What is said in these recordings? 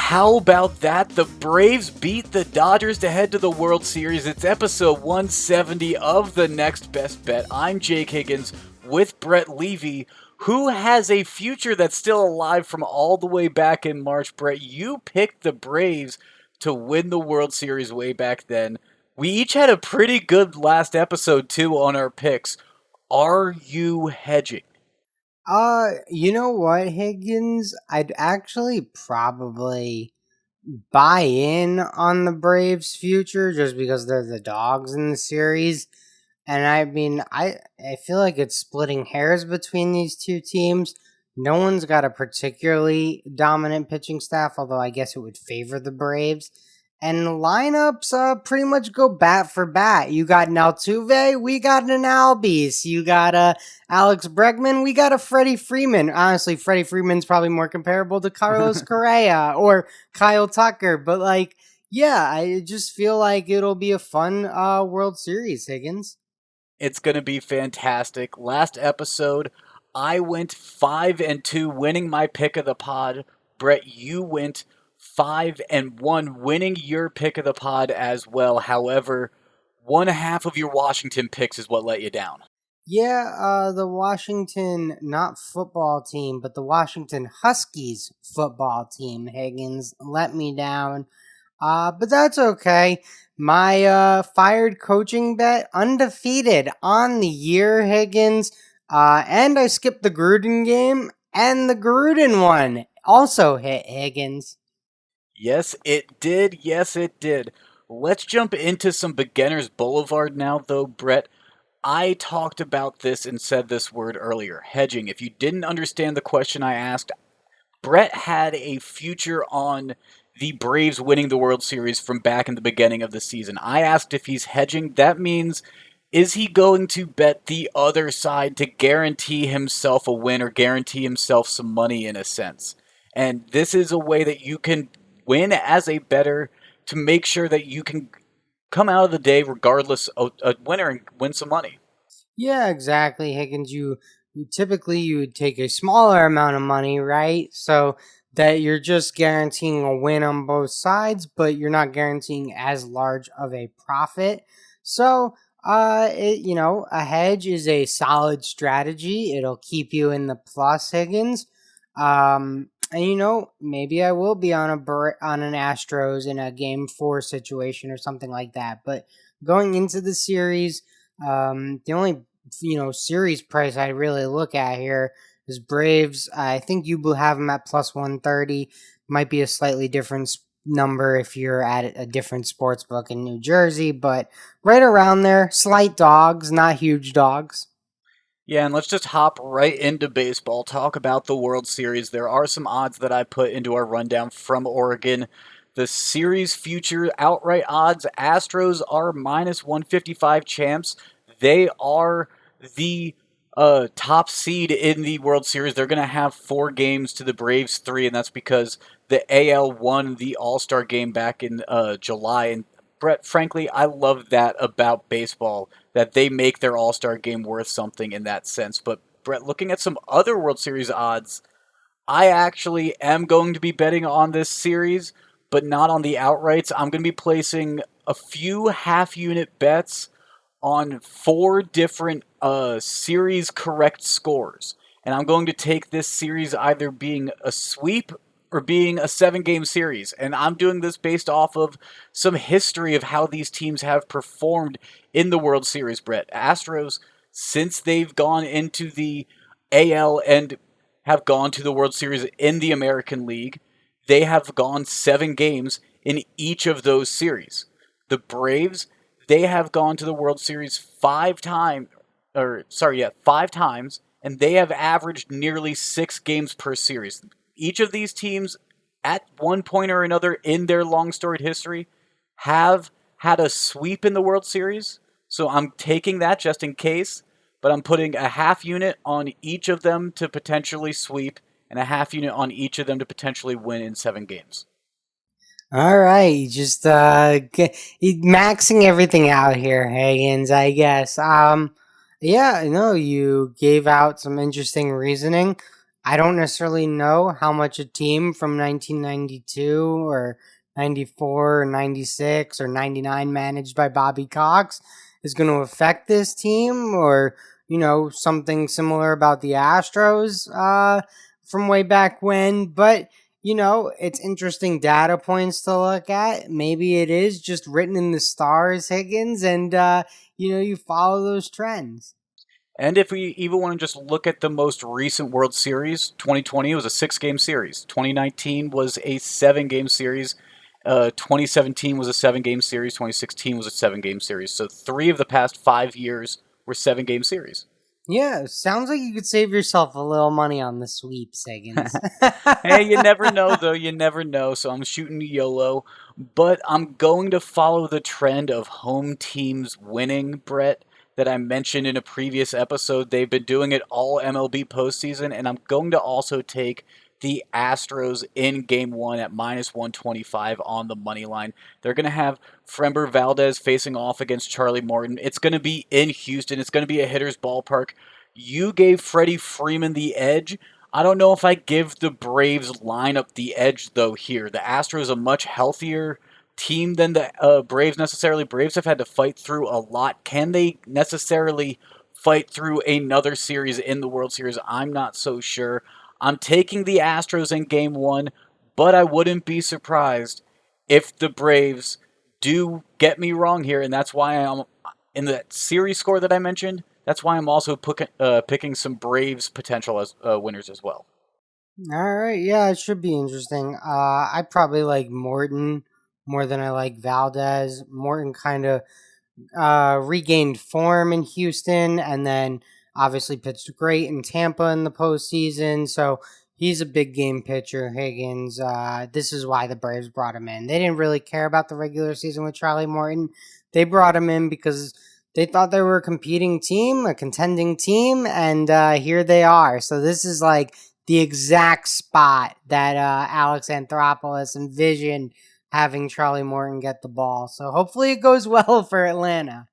How about that? The Braves beat the Dodgers to head to the World Series. It's episode 170 of The Next Best Bet. I'm Jake Higgins with Brett Levy, who has a future that's still alive from all the way back in March. Brett, you picked the Braves to win the World Series way back then. We each had a pretty good last episode, too, on our picks. Are you hedging? You know what, Higgins? I'd actually probably buy in on the Braves' future just because they're the dogs in the series. And I mean, I feel like it's splitting hairs between these two teams. No one's got a particularly dominant pitching staff, although I guess it would favor the Braves. And the lineups pretty much go bat for bat. You got an Altuve, we got an Albies. You got a Alex Bregman, we got a Freddie Freeman. Honestly, Freddie Freeman's probably more comparable to Carlos Correa or Kyle Tucker. But yeah, I just feel like it'll be a fun World Series, Higgins. It's going to be fantastic. Last episode, I went 5-2, winning my pick of the pod. Brett, you went 5-1, winning your pick of the pod as well. However, one half of your Washington picks is what let you down. Yeah, the Washington, not football team, but the Washington Huskies football team, Higgins, let me down. But that's okay. My fired coaching bet, undefeated on the year, Higgins. And I skipped the Gruden game, and the Gruden one also hit, Higgins. Yes, it did. Yes, it did. Let's jump into some Beginner's Boulevard now, though, Brett. I talked about this and said this word earlier, hedging. If you didn't understand the question I asked, Brett had a future on the Braves winning the World Series from back in the beginning of the season. I asked if he's hedging. That means, is he going to bet the other side to guarantee himself a win or guarantee himself some money in a sense? And this is a way that you can win as a bettor to make sure that you can come out of the day regardless of a winner and win some money. Yeah, exactly, Higgins. Typically you would take a smaller amount of money, right? So that you're just guaranteeing a win on both sides, but you're not guaranteeing as large of a profit. So, a hedge is a solid strategy. It'll keep you in the plus, Higgins. And maybe I will be on an Astros in a Game 4 situation or something like that. But going into the series, the only series price I really look at here is Braves. I think you will have them at plus 130. Might be a slightly different number if you're at a different sports book in New Jersey, but right around there. Slight dogs, not huge dogs. Yeah, and let's just hop right into baseball. Talk about the World Series. There are some odds that I put into our rundown from Oregon. The series future outright odds, Astros are minus 155 champs. They are the top seed in the World Series. They're going to have 4 games to the Braves 3, and that's because the AL won the All-Star game back in July. And Brett, frankly, I love that about baseball, that they make their All-Star game worth something in that sense. But Brett, looking at some other World Series odds, I actually am going to be betting on this series, but not on the outrights. I'm going to be placing a few half-unit bets on 4 different series correct scores. And I'm going to take this series either being a sweep or being a 7-game series. And I'm doing this based off of some history of how these teams have performed in the World Series, Brett. Astros, since they've gone into the AL and have gone to the World Series in the American League, they have gone 7 games in each of those series. The Braves, they have gone to the World Series 5 times, and they have averaged nearly 6 games per series. Each of these teams, at one point or another in their long storied history, have had a sweep in the World Series. So I'm taking that just in case, but I'm putting a half unit on each of them to potentially sweep and a half unit on each of them to potentially win in 7 games. All right, just maxing everything out here, Higgins, I guess. Yeah, no, you gave out some interesting reasoning. I don't necessarily know how much a team from 1992 or 94 or 96 or 99 managed by Bobby Cox is going to affect this team, or, something similar about the Astros from way back when. But, it's interesting data points to look at. Maybe it is just written in the stars, Higgins, and, you follow those trends. And if we even want to just look at the most recent World Series, 2020 was a 6 game series. 2019 was a 7 game series. 2017 was a 7 game series. 2016 was a 7 game series. So 3 of the past 5 years were 7 game series. Yeah, sounds like you could save yourself a little money on the sweeps, Higgins. Hey, you never know, though. You never know. So I'm shooting YOLO. But I'm going to follow the trend of home teams winning, Brett, that I mentioned in a previous episode. They've been doing it all MLB postseason. And I'm going to also take the Astros in game one at minus 125 on the money line. They're going to have Frember Valdez facing off against Charlie Morton. It's going to be in Houston. It's going to be a hitter's ballpark. You gave Freddie Freeman the edge. I don't know if I give the Braves lineup the edge, though, here. The Astros a much healthier team than the Braves necessarily. Braves have had to fight through a lot. Can they necessarily fight through another series in the World Series? I'm not so sure. I'm taking the Astros in game one, but I wouldn't be surprised if the Braves do get me wrong here, and that's why I'm in that series score that I mentioned. That's why I'm also picking some Braves potential as winners as well. All right, yeah, it should be interesting. I probably like Morton more than I like Valdez. Morton kind of regained form in Houston, and then obviously pitched great in Tampa in the postseason. So he's a big game pitcher, Higgins. This is why the Braves brought him in. They didn't really care about the regular season with Charlie Morton. They brought him in because they thought they were a competing team, a contending team, and here they are. So this is like the exact spot that Alex Anthopoulos envisioned having Charlie Morton get the ball. So hopefully it goes well for Atlanta.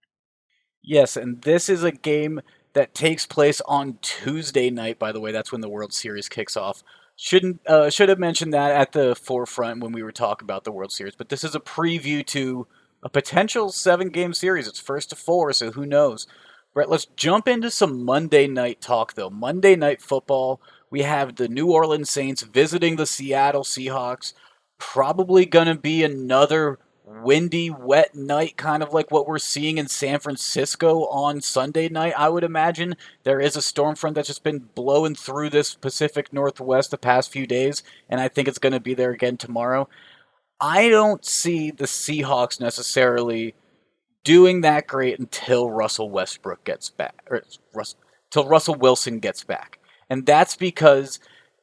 Yes, and this is a game that takes place on Tuesday night. By the way, that's when the World Series kicks off. Should have mentioned that at the forefront when we were talking about the World Series. But this is a preview to a potential 7 game series. It's first to four, so who knows? Brett, let's jump into some Monday night talk though. Monday night football. We have the New Orleans Saints visiting the Seattle Seahawks. Probably gonna be another windy, wet night, kind of like what we're seeing in San Francisco on Sunday night, I would imagine. There is a storm front that's just been blowing through this Pacific Northwest the past few days, and I think it's going to be there again tomorrow. I don't see the Seahawks necessarily doing that great until Russell Westbrook gets back, or until Russell Wilson gets back. And that's because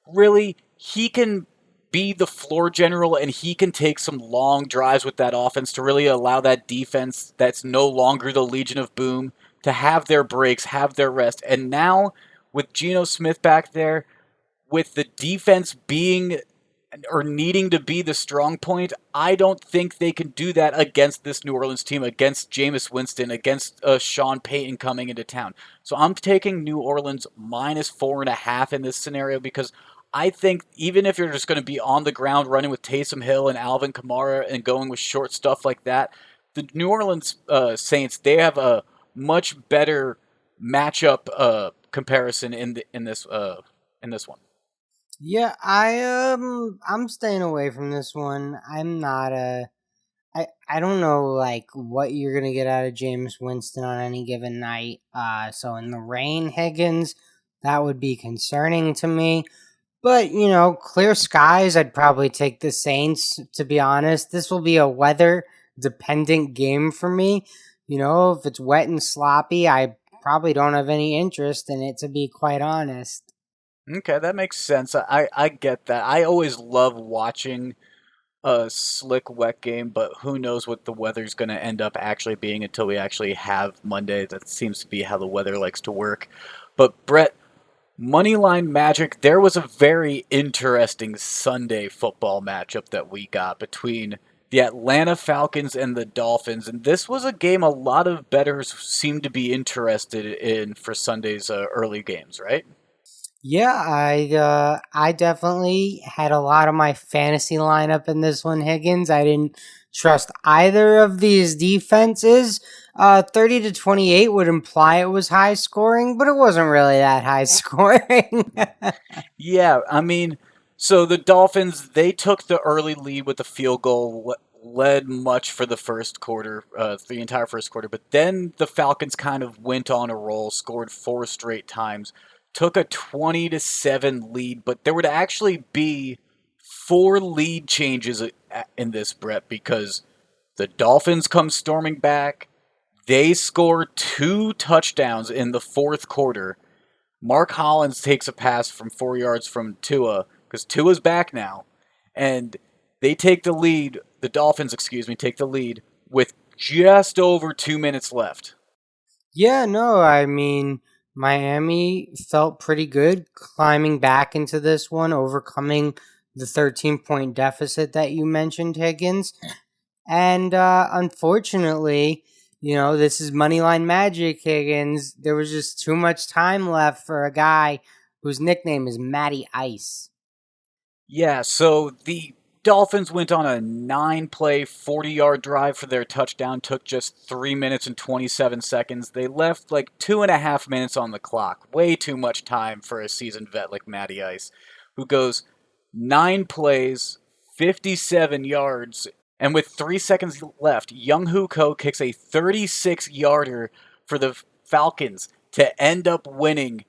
really he can be the floor general and he can take some long drives with that offense to really allow that defense that's no longer the Legion of Boom to have their breaks, have their rest. And now with Geno Smith back there, with the defense being or needing to be the strong point, I don't think they can do that against this New Orleans team, against Jameis Winston, against Sean Payton coming into town. So I'm taking New Orleans minus 4.5 in this scenario because I think even if you're just going to be on the ground running with Taysom Hill and Alvin Kamara and going with short stuff like that, the New Orleans Saints, they have a much better matchup comparison in this one. Yeah, I'm staying away from this one. I'm not a I don't know like what you're gonna get out of James Winston on any given night. So in the rain, Higgins, that would be concerning to me. But clear skies, I'd probably take the Saints. To be honest, this will be a weather dependent game for me. If it's wet and sloppy, I probably don't have any interest in it. To be quite honest. Okay, that makes sense. I get that. I always love watching a slick, wet game, but who knows what the weather's going to end up actually being until we actually have Monday. That seems to be how the weather likes to work. But Brett, Moneyline Magic, there was a very interesting Sunday football matchup that we got between the Atlanta Falcons and the Dolphins, and this was a game a lot of bettors seemed to be interested in for Sunday's early games, right? Yeah, I definitely had a lot of my fantasy lineup in this one, Higgins. I didn't trust either of these defenses. 30-28 would imply it was high scoring, but it wasn't really that high scoring. Yeah, I mean, so the Dolphins, they took the early lead with the field goal, led much for the first quarter, the entire first quarter, but then the Falcons kind of went on a roll, scored four straight times, took a 20-7 lead, but there would actually be four lead changes in this, Brett, because the Dolphins come storming back. They score two touchdowns in the fourth quarter. Mark Hollins takes a pass from 4 yards from Tua because Tua's back now, and they take the lead. The Dolphins, excuse me, take the lead with just over 2 minutes left. Yeah, no, I mean, Miami felt pretty good climbing back into this one, overcoming the 13-point deficit that you mentioned, Higgins. And unfortunately, this is Moneyline Magic, Higgins. There was just too much time left for a guy whose nickname is Matty Ice. Yeah, so the Dolphins went on a 9 play, 40-yard drive for their touchdown, took just 3 minutes and 27 seconds. They left like 2.5 minutes on the clock. Way too much time for a seasoned vet like Matty Ice, who goes 9 plays, 57 yards, and with 3 seconds left, Young Hoo Ko kicks a 36-yarder for the Falcons to end up winning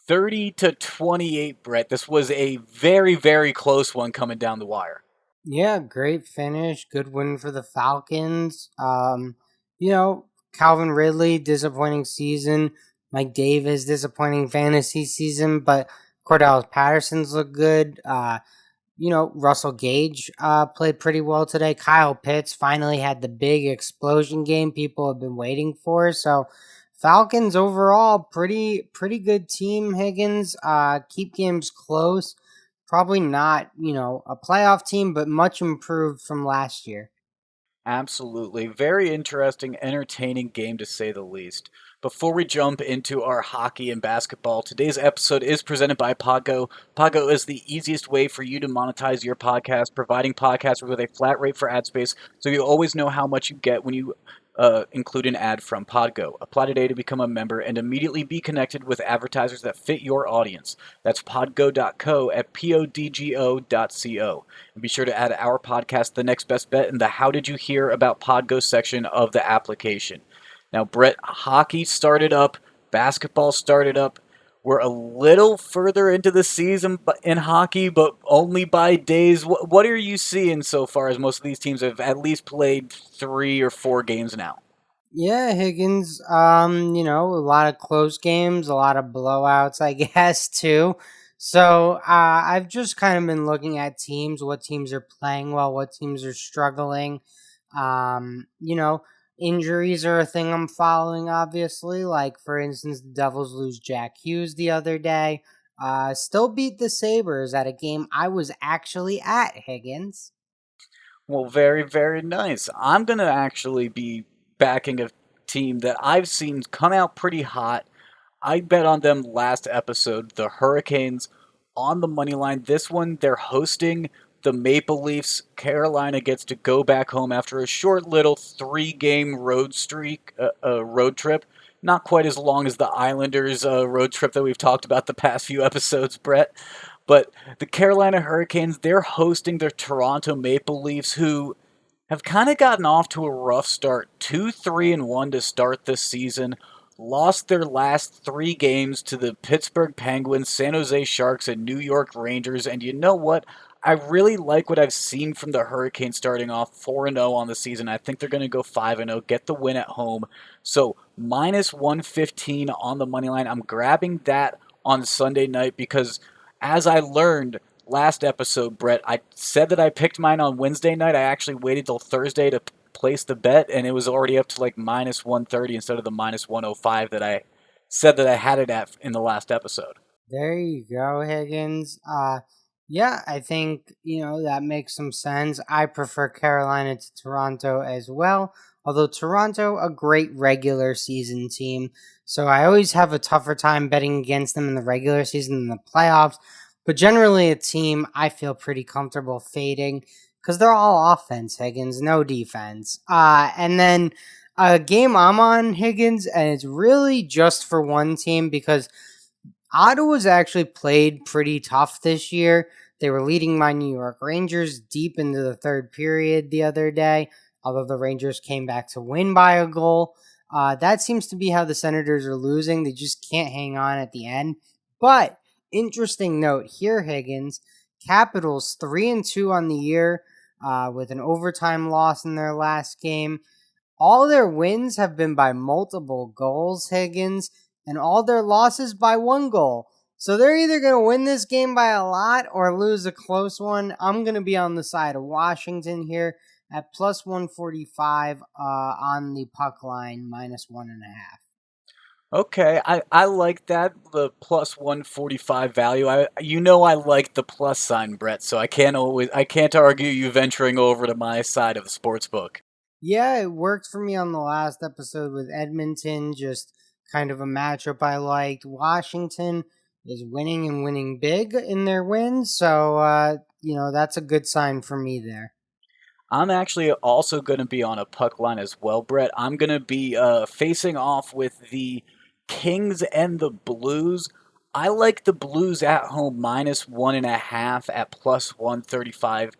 30-28, Brett. This was a very, very close one coming down the wire. Yeah, great finish. Good win for the Falcons. You know, Calvin Ridley, disappointing season. Mike Davis, disappointing fantasy season, but Cordell Patterson's look good. Russell Gage played pretty well today. Kyle Pitts finally had the big explosion game people have been waiting for. So Falcons overall pretty good team, Higgins. Keep games close. Probably not, a playoff team, but much improved from last year. Absolutely. Very interesting, entertaining game to say the least. Before we jump into our hockey and basketball, today's episode is presented by Podgo. Podgo is the easiest way for you to monetize your podcast, providing podcasters with a flat rate for ad space so you always know how much you get when you include an ad from Podgo. Apply today to become a member and immediately be connected with advertisers that fit your audience. That's podgo.co at podgo.co. And be sure to add our podcast, The Next Best Bet, in the How Did You Hear About Podgo section of the application. Now, Brett, hockey started up, basketball started up. We're a little further into the season in hockey, but only by days. What are you seeing so far as most of these teams have at least played 3 or 4 games now? Yeah, Higgins. A lot of close games, a lot of blowouts, I guess, too. So I've just kind of been looking at teams, what teams are playing well, what teams are struggling. Um, you know, Injuries are a thing I'm following, obviously. Like, for instance, the Devils lose Jack Hughes the other day. Still beat the Sabres at a game I was actually at, Higgins. Well, very, very nice. I'm going to actually be backing a team that I've seen come out pretty hot. I bet on them last episode, the Hurricanes on the money line. This one, they're hosting the Maple Leafs. Carolina gets to go back home after a short little 3 game road trip. Not quite as long as the Islanders' road trip that we've talked about the past few episodes, Brett. But the Carolina Hurricanes, they're hosting the Toronto Maple Leafs, who have kind of gotten off to a rough start. 2-3-1 to start this season. Lost their last 3 games to the Pittsburgh Penguins, San Jose Sharks, and New York Rangers. And you know what? I really like what I've seen from the Hurricanes starting off 4-0 on the season. I think they're going to go 5-0, get the win at home. So minus 115 on the money line. I'm grabbing that on Sunday night because as I learned last episode, Brett, I said that I picked mine on Wednesday night. I actually waited till Thursday to place the bet, and it was already up to like minus 130 instead of the minus 105 that I said that I had it at in the last episode. There you go, Higgins. Yeah, I think, that makes some sense. I prefer Carolina to Toronto as well. Although Toronto, a great regular season team. So I always have a tougher time betting against them in the regular season than the playoffs. But generally, a team I feel pretty comfortable fading because they're all offense, Higgins, no defense. And then a game I'm on, Higgins, and it's really just for one team because Ottawa's actually played pretty tough this year. They were leading my New York Rangers deep into the third period the other day, although the Rangers came back to win by a goal. That seems to be how the Senators are losing. They just can't hang on at the end. But interesting note here, Higgins. Capitals 3-2 on the year with an overtime loss in their last game. All their wins have been by multiple goals, Higgins, and all their losses by one goal. So they're either going to win this game by a lot or lose a close one. I'm going to be on the side of Washington here at plus 145 on the puck line, minus 1.5. Okay, I like that, the plus 145 value. I like the plus sign, Brett, so I can't argue you venturing over to my side of the sports book. Yeah, it worked for me on the last episode with Edmonton, just kind of a matchup I liked. Washington is winning and winning big in their wins, so that's a good sign for me there. I'm actually also going to be on a puck line as well, Brett. I'm going to be facing off with the Kings and the Blues. I like the Blues at home minus 1.5 at plus 135.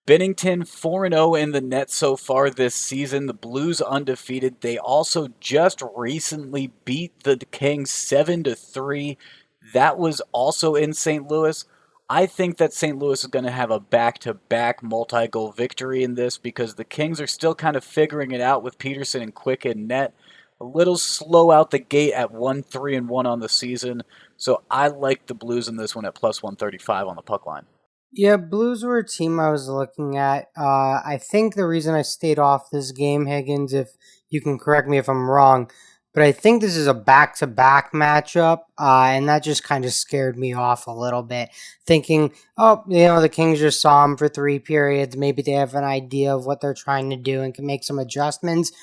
Bennington 4-0 in the net so far this season. The Blues undefeated. They also just recently beat the Kings 7-3. That was also in St. Louis. I think that St. Louis is going to have a back-to-back multi-goal victory in this because the Kings are still kind of figuring it out with Peterson and Quick in net. A little slow out the gate at 1-3-1 on the season. So I like the Blues in this one at plus 135 on the puck line. Yeah, Blues were a team I was looking at. I think the reason I stayed off this game, Higgins, if you can correct me if I'm wrong, but I think this is a back-to-back matchup, and that just kind of scared me off a little bit. Thinking, oh, the Kings just saw them for 3 periods. Maybe they have an idea of what they're trying to do and can make some adjustments.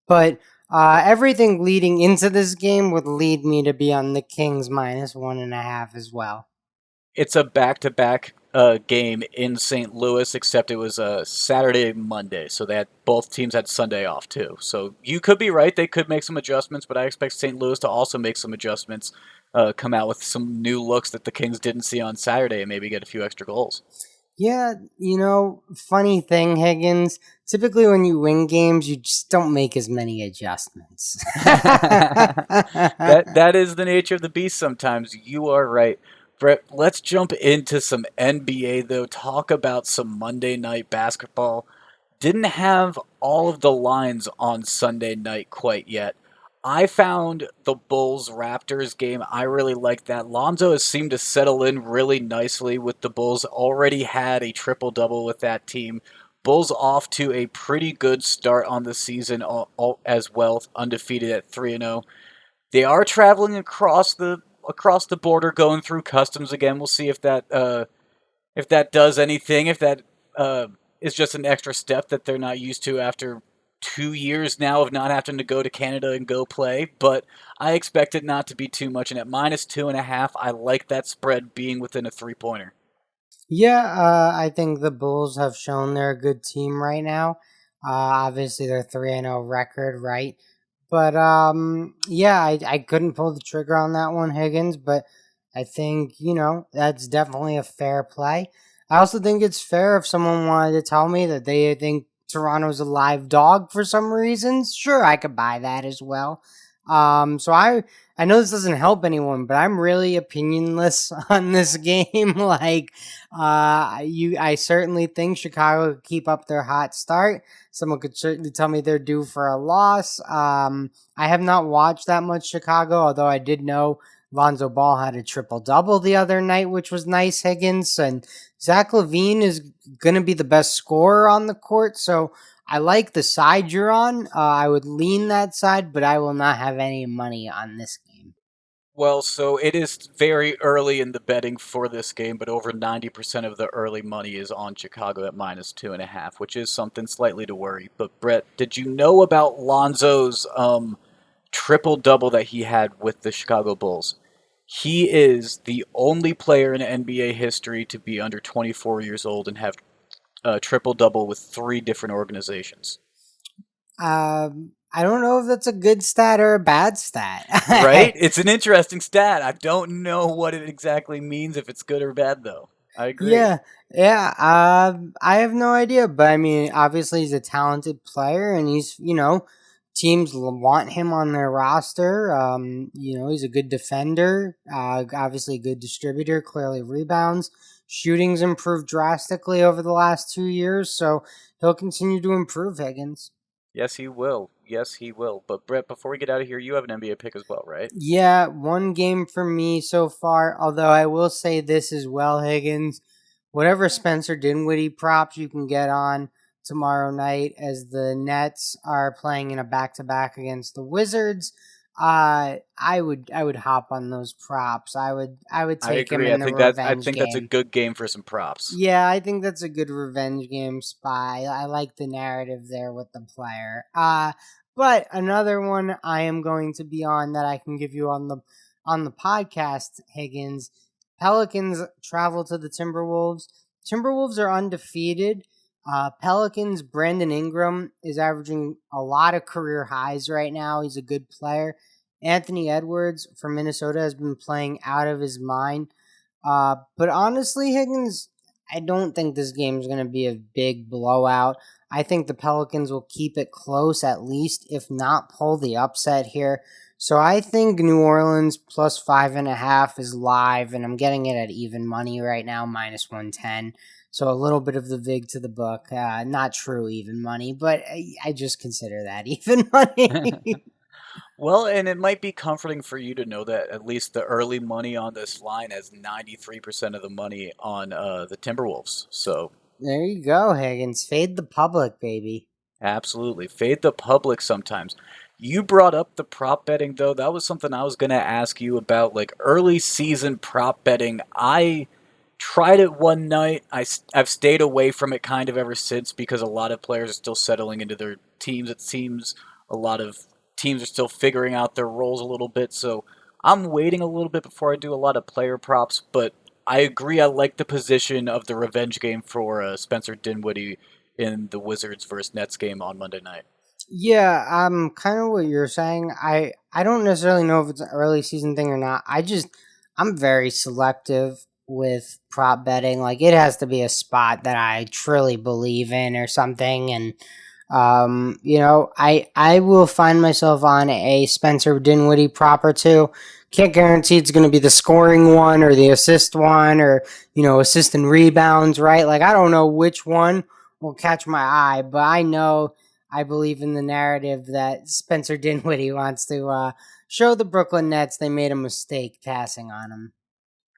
But everything leading into this game would lead me to be on the Kings minus 1.5 as well. It's a back-to-back game in St. Louis, except it was a Saturday, Monday, so both teams had Sunday off too. So you could be right; they could make some adjustments, but I expect St. Louis to also make some adjustments, come out with some new looks that the Kings didn't see on Saturday, and maybe get a few extra goals. Yeah, funny thing, Higgins. Typically, when you win games, you just don't make as many adjustments. That is the nature of the beast. Sometimes you are right. Brett, let's jump into some NBA though. Talk about some Monday night basketball. Didn't have all of the lines on Sunday night quite yet. I found the Bulls Raptors game. I really like that. Lonzo has seemed to settle in really nicely with the Bulls. Already had a triple double with that team. Bulls off to a pretty good start on the season as well, undefeated at 3-0. They are traveling across the border, going through customs again. We'll see if that does anything. If that is just an extra step that they're not used to after 2 years now of not having to go to Canada and go play. But I expect it not to be too much. And at minus 2.5, I like that spread being within a 3-pointer. Yeah, I think the Bulls have shown they're a good team right now. Obviously, they're 3-0 record, right? But yeah, I couldn't pull the trigger on that one, Higgins. But I think that's definitely a fair play. I also think it's fair if someone wanted to tell me that they think Toronto's a live dog for some reasons. Sure, I could buy that as well. So I know this doesn't help anyone, but I'm really opinionless on this game. I certainly think Chicago could keep up their hot start. Someone could certainly tell me they're due for a loss. I have not watched that much Chicago, although I did know Lonzo Ball had a triple double the other night, which was nice, Higgins. And Zach LaVine is going to be the best scorer on the court. So I like the side you're on. I would lean that side, but I will not have any money on this game. Well, so it is very early in the betting for this game, but over 90% of the early money is on Chicago at -2.5, which is something slightly to worry. But Brett, did you know about Lonzo's triple double that he had with the Chicago Bulls? He is the only player in NBA history to be under 24 years old and have a triple double with three different organizations. I don't know if that's a good stat or a bad stat. Right? It's an interesting stat. I don't know what it exactly means, if it's good or bad, though. I agree. Yeah, yeah. I have no idea, but I mean, obviously he's a talented player, and teams want him on their roster. He's a good defender. Obviously a good distributor. Clearly rebounds. Shooting's improved drastically over the last 2 years, so he'll continue to improve. Higgins. Yes, he will. Yes, he will. But Brett, before we get out of here, you have an NBA pick as well, right? Yeah, one game for me so far. Although I will say this as well, Higgins. Whatever Spencer Dinwiddie props you can get on tomorrow night as the Nets are playing in a back to back against the Wizards. I would hop on those props. I would I take him agree. in the I revenge think that's a game. good game for some props. Yeah, I think that's a good revenge game spy. I like the narrative there with the player. But another one I am going to be on that I can give you on the podcast, Higgins. Pelicans travel to the Timberwolves. Timberwolves are undefeated. Pelicans, Brandon Ingram is averaging a lot of career highs right now. He's a good player. Anthony Edwards from Minnesota has been playing out of his mind. But honestly, Higgins, I don't think this game is going to be a big blowout. I think the Pelicans will keep it close at least, if not pull the upset here. So I think New Orleans plus 5.5 is live, and I'm getting it at even money right now, -110. So a little bit of the vig to the book. Not true even money, but I just consider that even money. Well, and it might be comforting for you to know that at least the early money on this line has 93% of the money on the Timberwolves. So, There you go, Higgins. Fade the public, baby. absolutely. Fade the public sometimes. You brought up the prop betting, though. That was something I was going to ask you about, like early season prop betting. I tried it one night. I've stayed away from it kind of ever since because a lot of players are still settling into their teams. It seems a lot of teams are still figuring out their roles a little bit. So I'm waiting a little bit before I do a lot of player props. But I agree. I like the position of the revenge game for Spencer Dinwiddie in the Wizards versus Nets game on Monday night. Yeah, kind of what you're saying. I don't necessarily know if it's an early season thing or not. I'm very selective with prop betting. Like it has to be a spot that I truly believe in or something, and I will find myself on a Spencer Dinwiddie prop or two. Can't guarantee it's going to be the scoring one or the assist one or assist and rebounds, right? Like I don't know which one will catch my eye, but I believe in the narrative that Spencer Dinwiddie wants to show the Brooklyn Nets they made a mistake passing on him.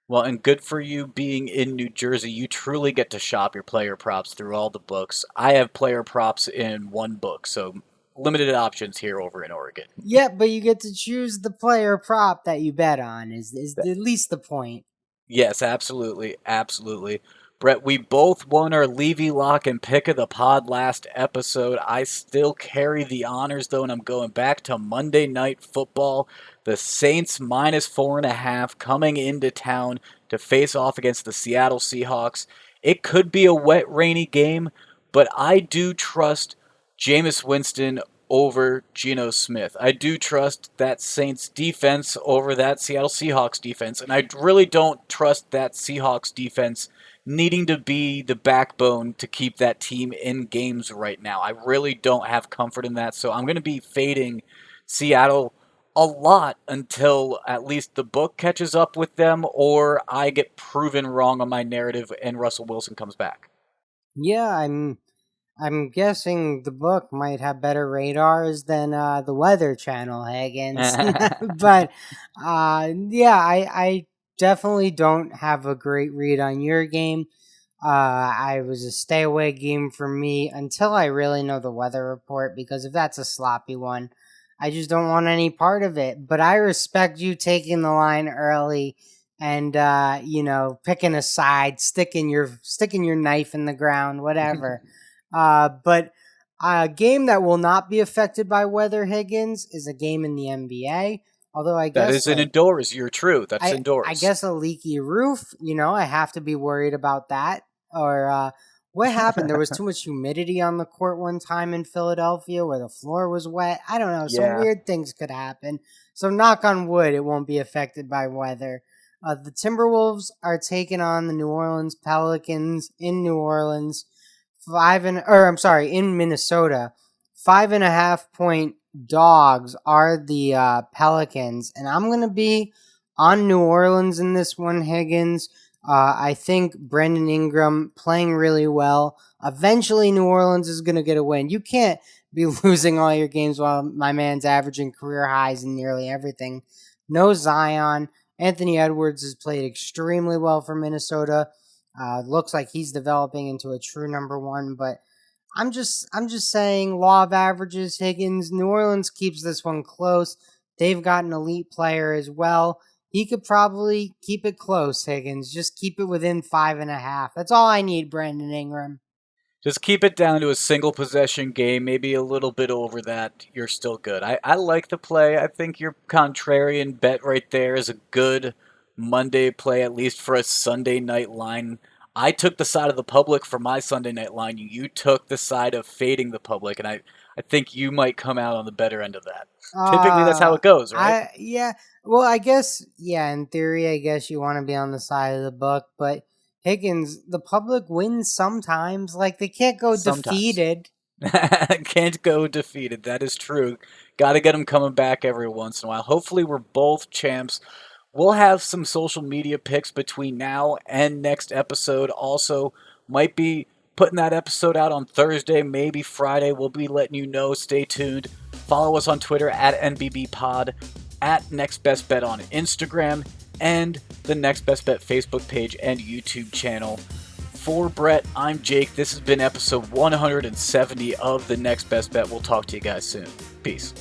Well, and good for you being in New Jersey. You truly get to shop your player props through all the books. I have player props in one book, so limited options here over in Oregon. Yeah, but you get to choose the player prop that you bet on. Is at least the point. Yes, absolutely, absolutely. Brett, we both won our Levy Lock and Pick of the Pod last episode. I still carry the honors, though, and I'm going back to Monday Night Football. The Saints -4.5 coming into town to face off against the Seattle Seahawks. It could be a wet, rainy game, but I do trust Jameis Winston over Geno Smith. I do trust that Saints defense over that Seattle Seahawks defense, and I really don't trust that Seahawks defense needing to be the backbone to keep that team in games right now. I really don't have comfort in that, so I'm going to be fading Seattle a lot until at least the book catches up with them or I get proven wrong on my narrative and Russell Wilson comes back. Yeah, I'm guessing the book might have better radars than the Weather Channel, Higgins. But yeah, I definitely don't have a great read on your game. I was a stay away game for me until I really know the weather report because if that's a sloppy one, I just don't want any part of it. But I respect you taking the line early and picking a side, sticking your knife in the ground, whatever. But a game that will not be affected by weather, Higgins, is a game in the NBA. Although I That guess is an like indoors. You're true. That's I indoors. guess a leaky roof, I have to be worried about that. Or what happened? There was too much humidity on the court one time in Philadelphia where the floor was wet. I don't know. Some Yeah. weird things could happen. So knock on wood, it won't be affected by weather. The Timberwolves are taking on the New Orleans Pelicans in New Orleans. In Minnesota. 5.5 point dogs are the Pelicans, and I'm gonna be on New Orleans in this one, Higgins. I think Brendan Ingram playing really well. Eventually, New Orleans is gonna get a win. You can't be losing all your games while my man's averaging career highs in nearly everything. No Zion. Anthony Edwards has played extremely well for Minnesota. Looks like he's developing into a true number one, but I'm just saying, law of averages, Higgins. New Orleans keeps this one close. They've got an elite player as well. He could probably keep it close, Higgins. Just keep it within 5.5. That's all I need, Brandon Ingram. Just keep it down to a single possession game, maybe a little bit over that. You're still good. I like the play. I think your contrarian bet right there is a good Monday play, at least for a Sunday night line. I took the side of the public for my Sunday night line. You took the side of fading the public, and I think you might come out on the better end of that. Typically, that's how Uh it goes, right? I yeah. Well, I guess in theory, I guess you want to be on the side of the book, but Higgins, the public wins sometimes. Like they can't go Sometimes. defeated. Can't go defeated. That is true. Got to get them coming back every once in a while. Hopefully, we're both champs. We'll have some social media picks between now and next episode. Also, might be putting that episode out on Thursday, maybe Friday. We'll be letting you know. Stay tuned. Follow us on Twitter at NBBPod, at Next Best Bet on Instagram, and the Next Best Bet Facebook page and YouTube channel. For Brett, I'm Jake. This has been episode 170 of the Next Best Bet. We'll talk to you guys soon. Peace.